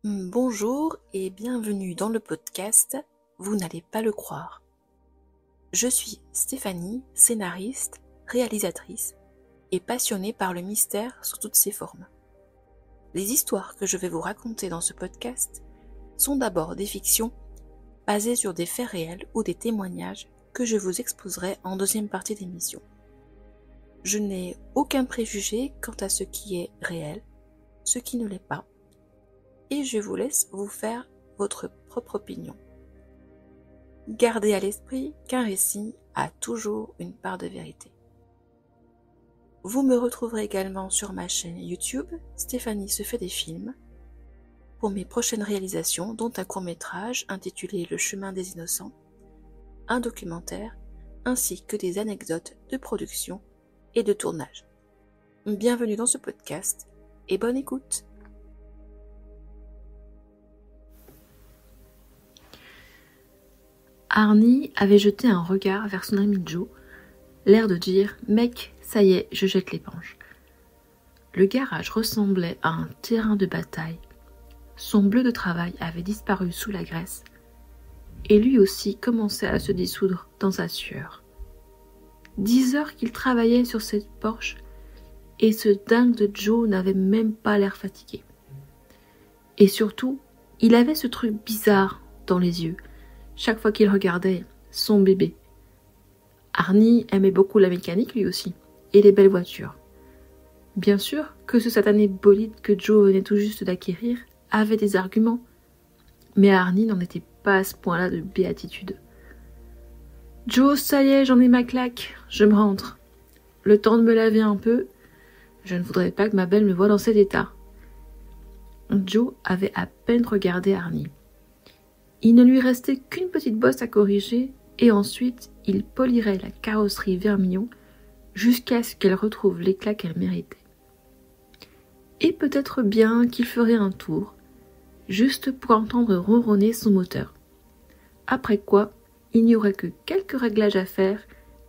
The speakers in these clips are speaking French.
Bonjour et bienvenue dans le podcast Vous n'allez pas le croire. Je suis Stéphanie, scénariste, réalisatrice et passionnée par le mystère sous toutes ses formes. Les histoires que je vais vous raconter dans ce podcast sont d'abord des fictions basées sur des faits réels ou des témoignages que je vous exposerai en deuxième partie d'émission. Je n'ai aucun préjugé quant à ce qui est réel, ce qui ne l'est pas, et je vous laisse vous faire votre propre opinion. Gardez à l'esprit qu'un récit a toujours une part de vérité. Vous me retrouverez également sur ma chaîne YouTube, Stéphanie se fait des films, pour mes prochaines réalisations, dont un court-métrage intitulé Le chemin des innocents, un documentaire, ainsi que des anecdotes de production et de tournage. Bienvenue dans ce podcast et bonne écoute. Arnie avait jeté un regard vers son ami Joe, l'air de dire « Mec, ça y est, je jette l'éponge ». Le garage ressemblait à un terrain de bataille. Son bleu de travail avait disparu sous la graisse, et lui aussi commençait à se dissoudre dans sa sueur. 10 heures qu'il travaillait sur cette Porsche, et ce dingue de Joe n'avait même pas l'air fatigué. Et surtout, il avait ce truc bizarre dans les yeux, chaque fois qu'il regardait son bébé. Arnie aimait beaucoup la mécanique lui aussi, et les belles voitures. Bien sûr que ce satané bolide que Joe venait tout juste d'acquérir avait des arguments, mais Arnie n'en était pas à ce point-là de béatitude. « Joe, ça y est, j'en ai ma claque, je me rentre. Le temps de me laver un peu, je ne voudrais pas que ma belle me voie dans cet état. » Joe avait à peine regardé Arnie. Il ne lui restait qu'une petite bosse à corriger et ensuite il polirait la carrosserie vermillon jusqu'à ce qu'elle retrouve l'éclat qu'elle méritait. Et peut-être bien qu'il ferait un tour, juste pour entendre ronronner son moteur. Après quoi, il n'y aurait que quelques réglages à faire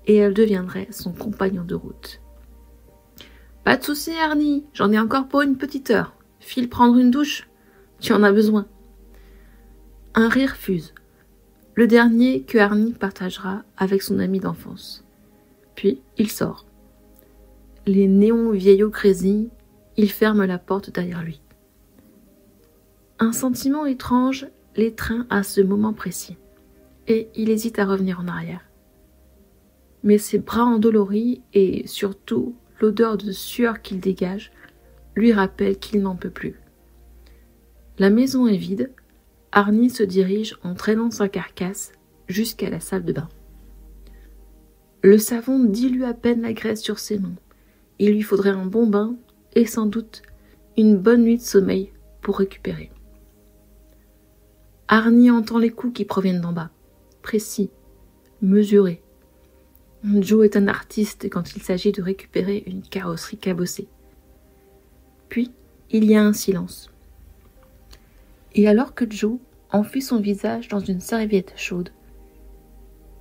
et elle deviendrait son compagnon de route. « Pas de souci, Arnie, j'en ai encore pour une petite heure. File prendre une douche, tu en as besoin. » Un rire fuse, le dernier que Arnie partagera avec son ami d'enfance. Puis il sort. Les néons vieillots grésillent, il ferme la porte derrière lui. Un sentiment étrange l'étreint à ce moment précis, et il hésite à revenir en arrière. Mais ses bras endoloris et surtout l'odeur de sueur qu'il dégage lui rappellent qu'il n'en peut plus. La maison est vide. Arnie se dirige en traînant sa carcasse jusqu'à la salle de bain. Le savon dilue à peine la graisse sur ses mains. Il lui faudrait un bon bain et sans doute une bonne nuit de sommeil pour récupérer. Arnie entend les coups qui proviennent d'en bas, précis, mesurés. Joe est un artiste quand il s'agit de récupérer une carrosserie cabossée. Puis, il y a un silence. Et alors que Joe enfuit son visage dans une serviette chaude,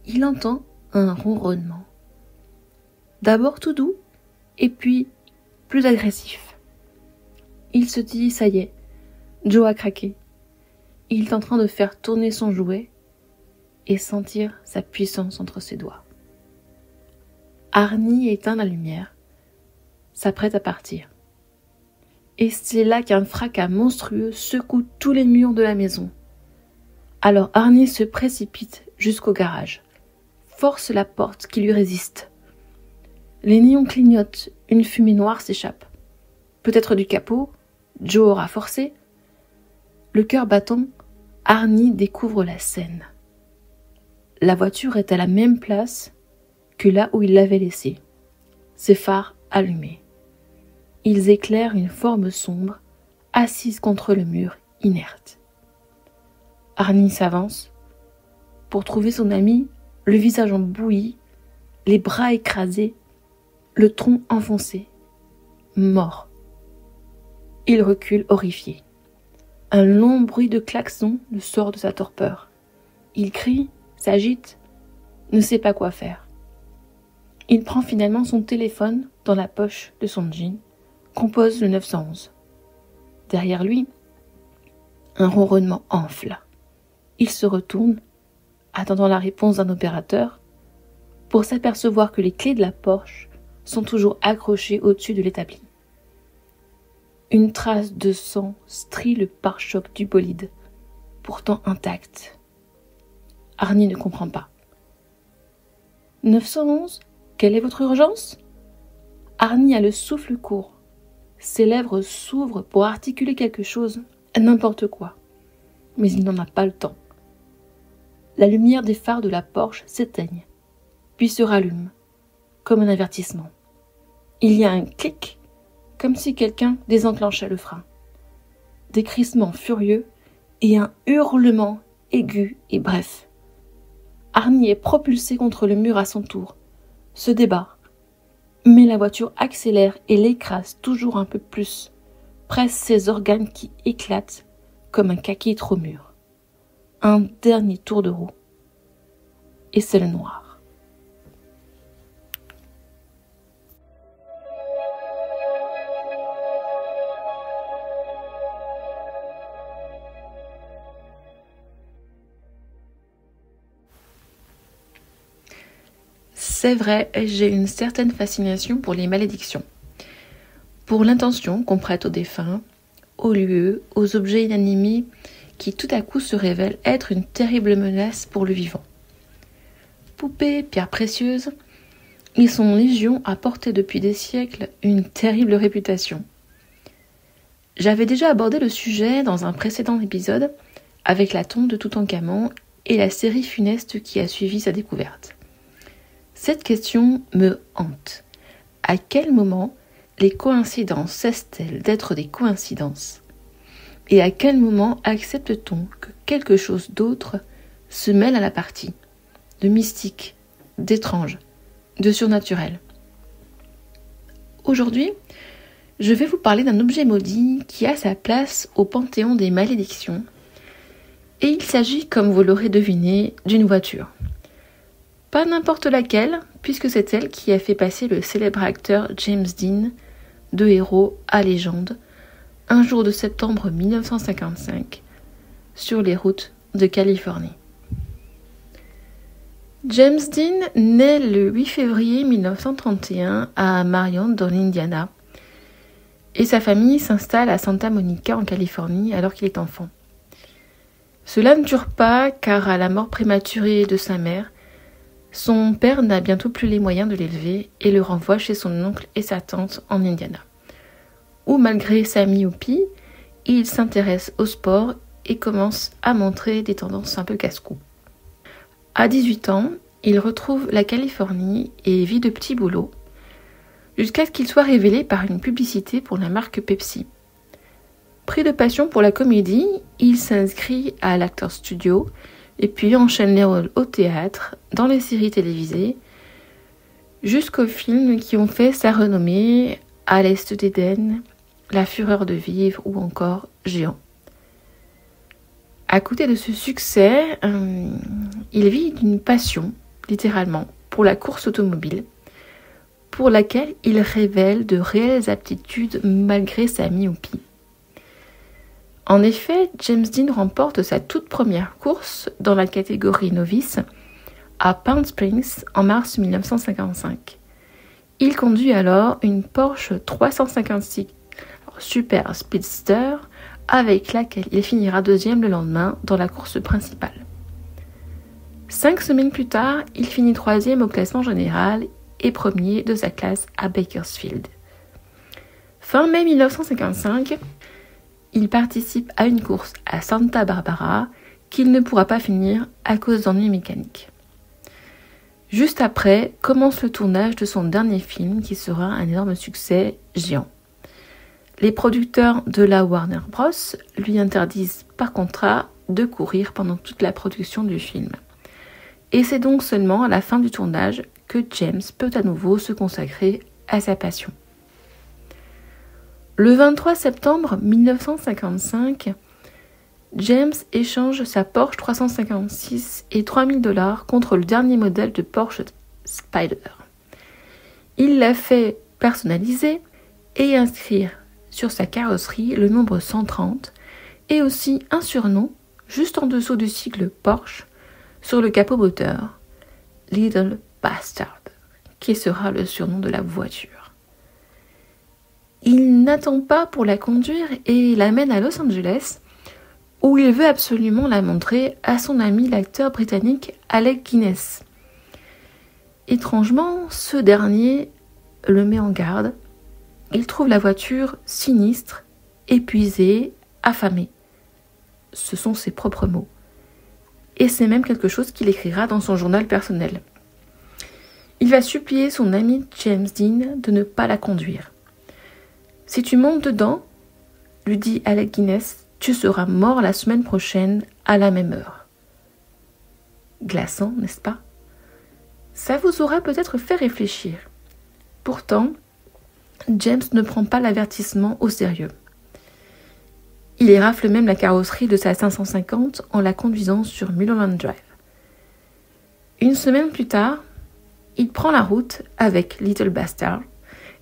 il entend un ronronnement. D'abord tout doux, et puis plus agressif. Il se dit, ça y est, Joe a craqué. Il est en train de faire tourner son jouet et sentir sa puissance entre ses doigts. Arnie éteint la lumière, s'apprête à partir. Et c'est là qu'un fracas monstrueux secoue tous les murs de la maison. Alors Arnie se précipite jusqu'au garage, force la porte qui lui résiste. Les néons clignotent, une fumée noire s'échappe. Peut-être du capot, Joe aura forcé. Le cœur battant, Arnie découvre la scène. La voiture est à la même place que là où il l'avait laissée, ses phares allumés. Ils éclairent une forme sombre, assise contre le mur, inerte. Arnie s'avance pour trouver son ami, le visage en bouillie, les bras écrasés, le tronc enfoncé, mort. Il recule horrifié. Un long bruit de klaxon le sort de sa torpeur. Il crie, s'agite, ne sait pas quoi faire. Il prend finalement son téléphone dans la poche de son jean, compose le 911. Derrière lui, Un ronronnement enfle. Il se retourne, attendant la réponse d'un opérateur, pour s'apercevoir que les clés de la Porsche sont toujours accrochées au-dessus de l'établi. Une trace de sang strie le pare-choc du bolide, pourtant intact. Arnie ne comprend pas. 911 ? Quelle est votre urgence ? Arnie a le souffle court. Ses lèvres s'ouvrent pour articuler quelque chose, n'importe quoi. Mais il n'en a pas le temps. La lumière des phares de la Porsche s'éteigne, puis se rallume, comme un avertissement. Il y a un clic, comme si quelqu'un désenclenchait le frein. Des crissements furieux et un hurlement aigu et bref. Arnie est propulsé contre le mur à son tour, se débat, mais la voiture accélère et l'écrase toujours un peu plus, presse ses organes qui éclatent comme un kaki trop mûr. Un dernier tour de roue. Et c'est le noir. C'est vrai, j'ai une certaine fascination pour les malédictions. Pour l'intention qu'on prête aux défunts, aux lieux, aux objets inanimés qui tout à coup se révèlent être une terrible menace pour le vivant. Poupées, pierres précieuses, ils sont légion à porter depuis des siècles une terrible réputation. J'avais déjà abordé le sujet dans un précédent épisode avec la tombe de Toutankhamon et la série funeste qui a suivi sa découverte. Cette question me hante. À quel moment les coïncidences cessent-elles d'être des coïncidences ? Et à quel moment accepte-t-on que quelque chose d'autre se mêle à la partie ? De mystique, d'étrange, de surnaturel. Aujourd'hui, je vais vous parler d'un objet maudit qui a sa place au panthéon des malédictions. Et il s'agit, comme vous l'aurez deviné, d'une voiture. Pas n'importe laquelle, puisque c'est elle qui a fait passer le célèbre acteur James Dean de héros à légende, un jour de septembre 1955, sur les routes de Californie. James Dean naît le 8 février 1931 à Marion dans l'Indiana, et sa famille s'installe à Santa Monica en Californie alors qu'il est enfant. Cela ne dure pas car à la mort prématurée de sa mère, son père n'a bientôt plus les moyens de l'élever et le renvoie chez son oncle et sa tante en Indiana, où malgré sa myopie, il s'intéresse au sport et commence à montrer des tendances un peu casse-cou. À 18 ans, il retrouve la Californie et vit de petits boulots, jusqu'à ce qu'il soit révélé par une publicité pour la marque Pepsi. Pris de passion pour la comédie, il s'inscrit à l'Actors Studio et puis enchaîne les rôles au théâtre, dans les séries télévisées, jusqu'aux films qui ont fait sa renommée, À l'Est d'Éden, La Fureur de vivre ou encore Géant. À côté de ce succès, il vit d'une passion, littéralement, pour la course automobile, pour laquelle il révèle de réelles aptitudes malgré sa myopie. En effet, James Dean remporte sa toute première course dans la catégorie novice à Palm Springs en mars 1955. Il conduit alors une Porsche 356 Super Speedster avec laquelle il finira deuxième le lendemain dans la course principale. 5 semaines plus tard, il finit troisième au classement général et premier de sa classe à Bakersfield. Fin mai 1955, il participe à une course à Santa Barbara qu'il ne pourra pas finir à cause d'ennuis mécaniques. Juste après, commence le tournage de son dernier film qui sera un énorme succès, Géant. Les producteurs de la Warner Bros. Lui interdisent par contrat de courir pendant toute la production du film. Et c'est donc seulement à la fin du tournage que James peut à nouveau se consacrer à sa passion. Le 23 septembre 1955, James échange sa Porsche 356 et $3000 contre le dernier modèle de Porsche Spyder. Il l'a fait personnaliser et inscrire sur sa carrosserie le nombre 130 et aussi un surnom, juste en dessous du sigle Porsche, sur le capot moteur, Little Bastard, qui sera le surnom de la voiture. Il n'attend pas pour la conduire et l'amène à Los Angeles, où il veut absolument la montrer à son ami l'acteur britannique Alec Guinness. Étrangement, ce dernier le met en garde. Il trouve la voiture sinistre, épuisée, affamée. Ce sont ses propres mots. Et c'est même quelque chose qu'il écrira dans son journal personnel. Il va supplier son ami James Dean de ne pas la conduire. « Si tu montes dedans, lui dit Alec Guinness, tu seras mort la semaine prochaine à la même heure. » Glaçant, n'est-ce pas? Ça vous aura peut-être fait réfléchir. Pourtant, James ne prend pas l'avertissement au sérieux. Il y rafle même la carrosserie de sa 550 en la conduisant sur Mulholland Drive. Une semaine plus tard, il prend la route avec Little Bastard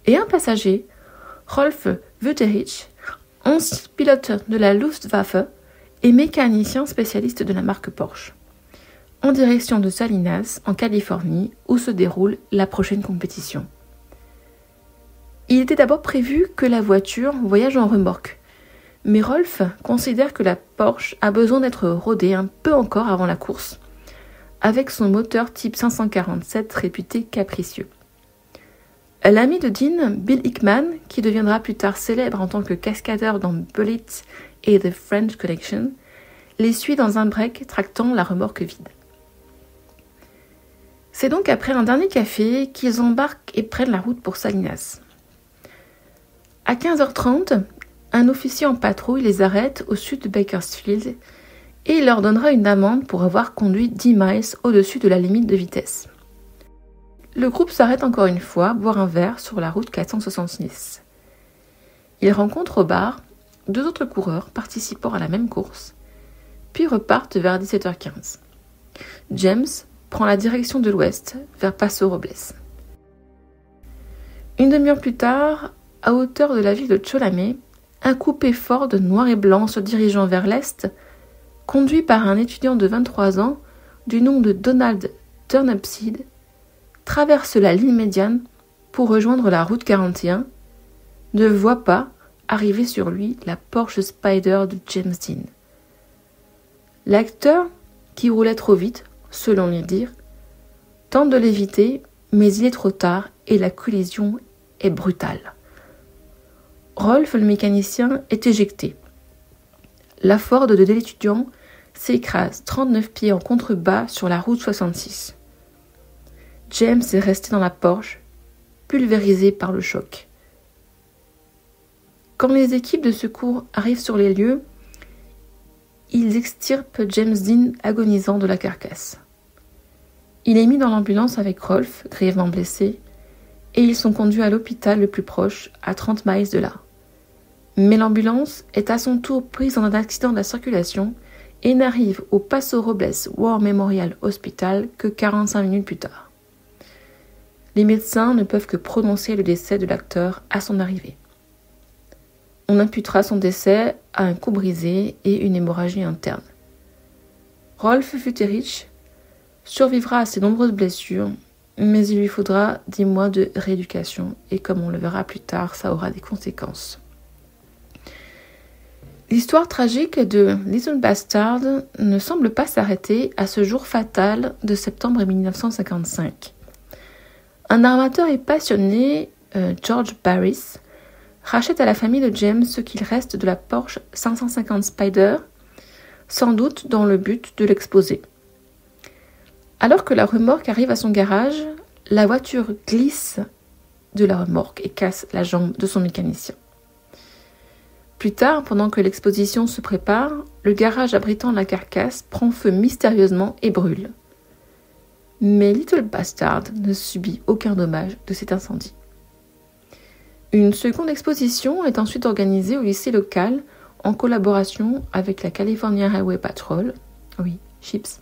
et un passager, Rolf Wütherich, ancien pilote de la Luftwaffe et mécanicien spécialiste de la marque Porsche, en direction de Salinas, en Californie, où se déroule la prochaine compétition. Il était d'abord prévu que la voiture voyage en remorque, mais Rolf considère que la Porsche a besoin d'être rodée un peu encore avant la course, avec son moteur type 547 réputé capricieux. L'ami de Dean, Bill Hickman, qui deviendra plus tard célèbre en tant que cascadeur dans Bullitt et The French Connection, les suit dans un break tractant la remorque vide. C'est donc après un dernier café qu'ils embarquent et prennent la route pour Salinas. À 15h30, un officier en patrouille les arrête au sud de Bakersfield et il leur donnera une amende pour avoir conduit 10 miles au-dessus de la limite de vitesse. Le groupe s'arrête encore une fois, boire un verre sur la route 466. Ils rencontrent au bar 2 autres coureurs participant à la même course, puis repartent vers 17h15. James prend la direction de l'ouest, vers Paso Robles. Une demi-heure plus tard, à hauteur de la ville de Cholame, un coupé Ford noir et blanc se dirigeant vers l'est, conduit par un étudiant de 23 ans du nom de Donald Turnipseed, traverse la ligne médiane pour rejoindre la route 41, ne voit pas arriver sur lui la Porsche Spyder de James Dean. L'acteur, qui roulait trop vite, selon les dires, tente de l'éviter, mais il est trop tard et la collision est brutale. Rolf, le mécanicien, est éjecté. La Ford de l'étudiant s'écrase 39 pieds en contrebas sur la route 66. James est resté dans la Porsche, pulvérisé par le choc. Quand les équipes de secours arrivent sur les lieux, ils extirpent James Dean agonisant de la carcasse. Il est mis dans l'ambulance avec Rolf, grièvement blessé, et ils sont conduits à l'hôpital le plus proche, à 30 miles de là. Mais l'ambulance est à son tour prise dans un accident de la circulation et n'arrive au Paso Robles War Memorial Hospital que 45 minutes plus tard. Les médecins ne peuvent que prononcer le décès de l'acteur à son arrivée. On imputera son décès à un cou brisé et une hémorragie interne. Rolf Wütherich survivra à ses nombreuses blessures, mais il lui faudra 10 mois de rééducation et comme on le verra plus tard, ça aura des conséquences. L'histoire tragique de Little Bastard ne semble pas s'arrêter à ce jour fatal de septembre 1955. Un armateur et passionné, George Barris, rachète à la famille de James ce qu'il reste de la Porsche 550 Spyder, sans doute dans le but de l'exposer. Alors que la remorque arrive à son garage, la voiture glisse de la remorque et casse la jambe de son mécanicien. Plus tard, pendant que l'exposition se prépare, le garage abritant la carcasse prend feu mystérieusement et brûle. Mais Little Bastard ne subit aucun dommage de cet incendie. Une seconde exposition est ensuite organisée au lycée local en collaboration avec la California Highway Patrol, oui, chips.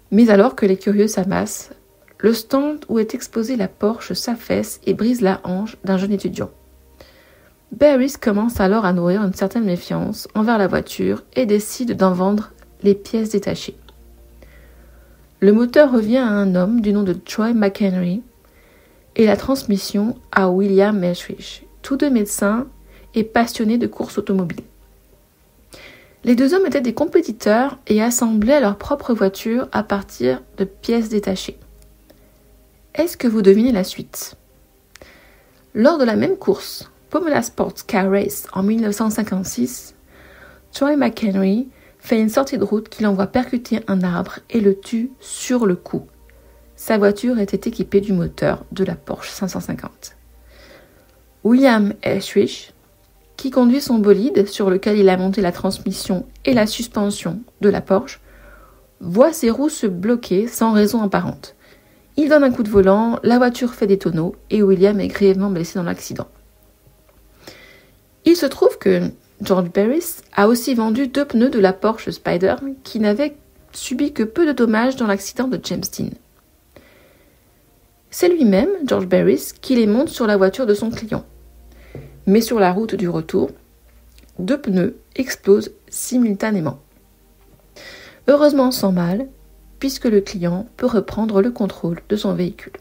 Mais alors que les curieux s'amassent, le stand où est exposée la Porsche s'affaisse et brise la hanche d'un jeune étudiant. Barris commence alors à nourrir une certaine méfiance envers la voiture et décide d'en vendre les pièces détachées. Le moteur revient à un homme du nom de Troy McHenry et la transmission à William Eschrich, tous deux médecins et passionnés de courses automobiles. Les deux hommes étaient des compétiteurs et assemblaient leur propre voiture à partir de pièces détachées. Est-ce que vous devinez la suite? Lors de la même course, Pomona Sports Car Race en 1956, Troy McHenry fait une sortie de route qui l'envoie percuter un arbre et le tue sur le coup. Sa voiture était équipée du moteur de la Porsche 550. William Eschrich, qui conduit son bolide sur lequel il a monté la transmission et la suspension de la Porsche, voit ses roues se bloquer sans raison apparente. Il donne un coup de volant, la voiture fait des tonneaux et William est grièvement blessé dans l'accident. Il se trouve que George Barris a aussi vendu 2 pneus de la Porsche Spyder qui n'avaient subi que peu de dommages dans l'accident de James Dean. C'est lui-même, George Barris, qui les monte sur la voiture de son client. Mais sur la route du retour, 2 pneus explosent simultanément. Heureusement sans mal, puisque le client peut reprendre le contrôle de son véhicule.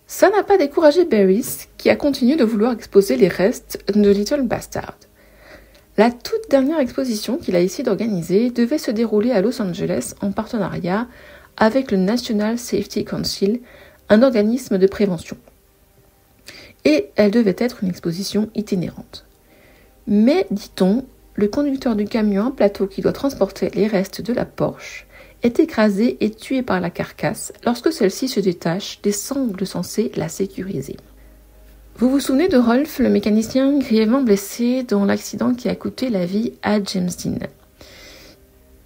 Ça n'a pas découragé Barris, qui a continué de vouloir exposer les restes de Little Bastard. La toute dernière exposition qu'il a essayé d'organiser devait se dérouler à Los Angeles en partenariat avec le National Safety Council, un organisme de prévention. Et elle devait être une exposition itinérante. Mais, dit-on, le conducteur du camion à plateau qui doit transporter les restes de la Porsche est écrasé et tué par la carcasse lorsque celle-ci se détache des sangles censées la sécuriser. Vous vous souvenez de Rolf, le mécanicien grièvement blessé dans l'accident qui a coûté la vie à James Dean?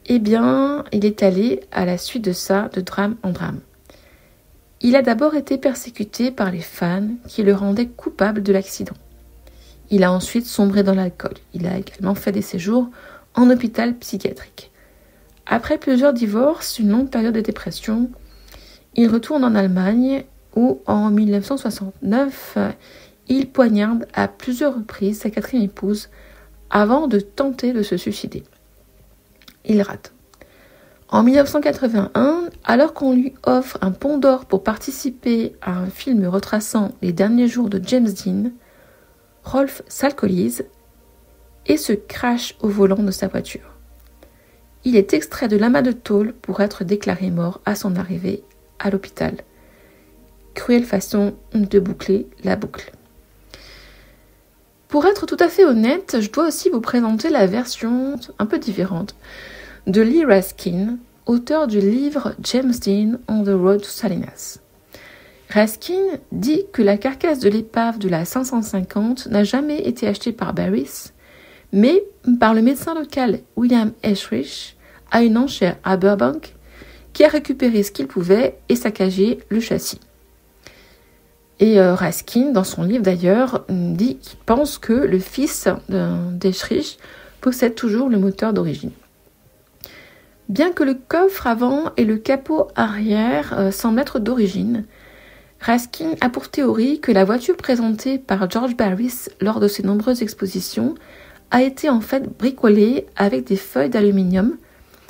Eh bien, il est allé, à la suite de ça, de drame en drame. Il a d'abord été persécuté par les fans qui le rendaient coupable de l'accident. Il a ensuite sombré dans l'alcool. Il a également fait des séjours en hôpital psychiatrique. Après plusieurs divorces, une longue période de dépression, il retourne en Allemagne où, en 1969, il poignarde à plusieurs reprises sa 4e épouse avant de tenter de se suicider. Il rate. En 1981, alors qu'on lui offre un Pont d'Or pour participer à un film retraçant les derniers jours de James Dean, Rolf s'alcoolise et se crache au volant de sa voiture. Il est extrait de l'amas de tôle pour être déclaré mort à son arrivée à l'hôpital. Cruelle façon de boucler la boucle. Pour être tout à fait honnête, je dois aussi vous présenter la version un peu différente de Lee Raskin, auteur du livre James Dean on the Road to Salinas. Raskin dit que la carcasse de l'épave de la 550 n'a jamais été achetée par Barris, mais par le médecin local William Eschrich à une enchère à Burbank, qui a récupéré ce qu'il pouvait et saccagé le châssis. Et Raskin, dans son livre d'ailleurs, dit qu'il pense que le fils d'Eschrich possède toujours le moteur d'origine. Bien que le coffre avant et le capot arrière semblent être d'origine, Raskin a pour théorie que la voiture présentée par George Barris lors de ses nombreuses expositions a été en fait bricolée avec des feuilles d'aluminium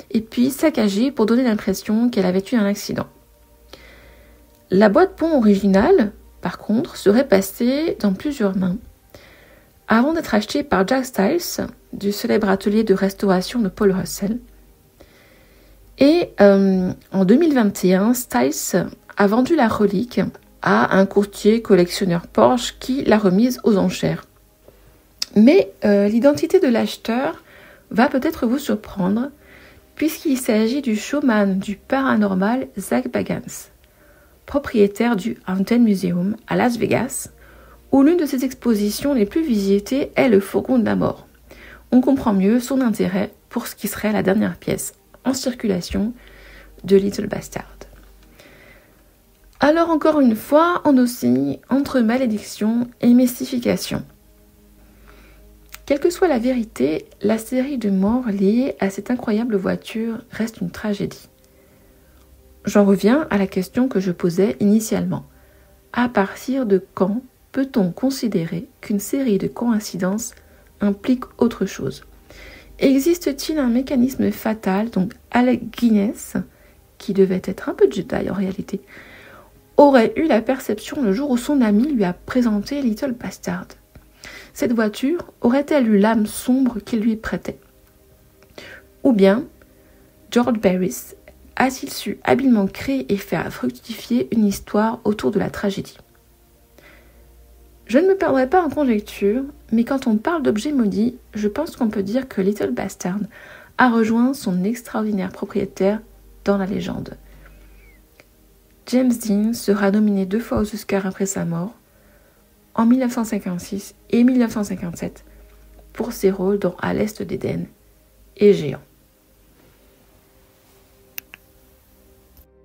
et puis saccagée pour donner l'impression qu'elle avait eu un accident. La boîte pont originale, par contre, serait passée dans plusieurs mains avant d'être achetée par Jack Stiles, du célèbre atelier de restauration de Paul Russell. Et en 2021, Stiles a vendu la relique à un courtier collectionneur Porsche qui l'a remise aux enchères. Mais l'identité de l'acheteur va peut-être vous surprendre, puisqu'il s'agit du showman du paranormal Zak Bagans, propriétaire du Haunted Museum à Las Vegas, où l'une de ses expositions les plus visitées est le fourgon de la mort. On comprend mieux son intérêt pour ce qui serait la dernière pièce en circulation de Little Bastard. Alors encore une fois, on oscille entre malédiction et mystification. Quelle que soit la vérité, la série de morts liées à cette incroyable voiture reste une tragédie. J'en reviens à la question que je posais initialement. À partir de quand peut-on considérer qu'une série de coïncidences implique autre chose? Existe-t-il un mécanisme fatal, donc Alec Guinness, qui devait être un peu Jedi en réalité, aurait eu la perception le jour où son ami lui a présenté Little Bastard? Cette voiture aurait-elle eu l'âme sombre qu'il lui prêtait? Ou bien, George Barris a-t-il su habilement créer et faire fructifier une histoire autour de la tragédie? Je ne me perdrai pas en conjectures, mais quand on parle d'objets maudits, je pense qu'on peut dire que Little Bastard a rejoint son extraordinaire propriétaire dans la légende. James Dean sera nominé 2 fois aux Oscars après sa mort, en 1956 et 1957, pour ses rôles dans À l'Est d'Éden et Géant.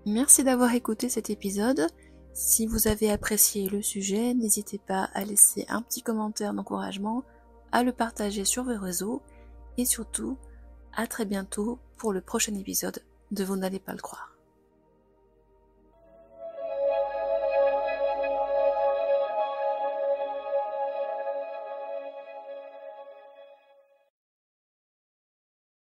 Merci d'avoir écouté cet épisode. Si vous avez apprécié le sujet, n'hésitez pas à laisser un petit commentaire d'encouragement, à le partager sur vos réseaux et surtout, à très bientôt pour le prochain épisode de Vous n'allez pas le croire.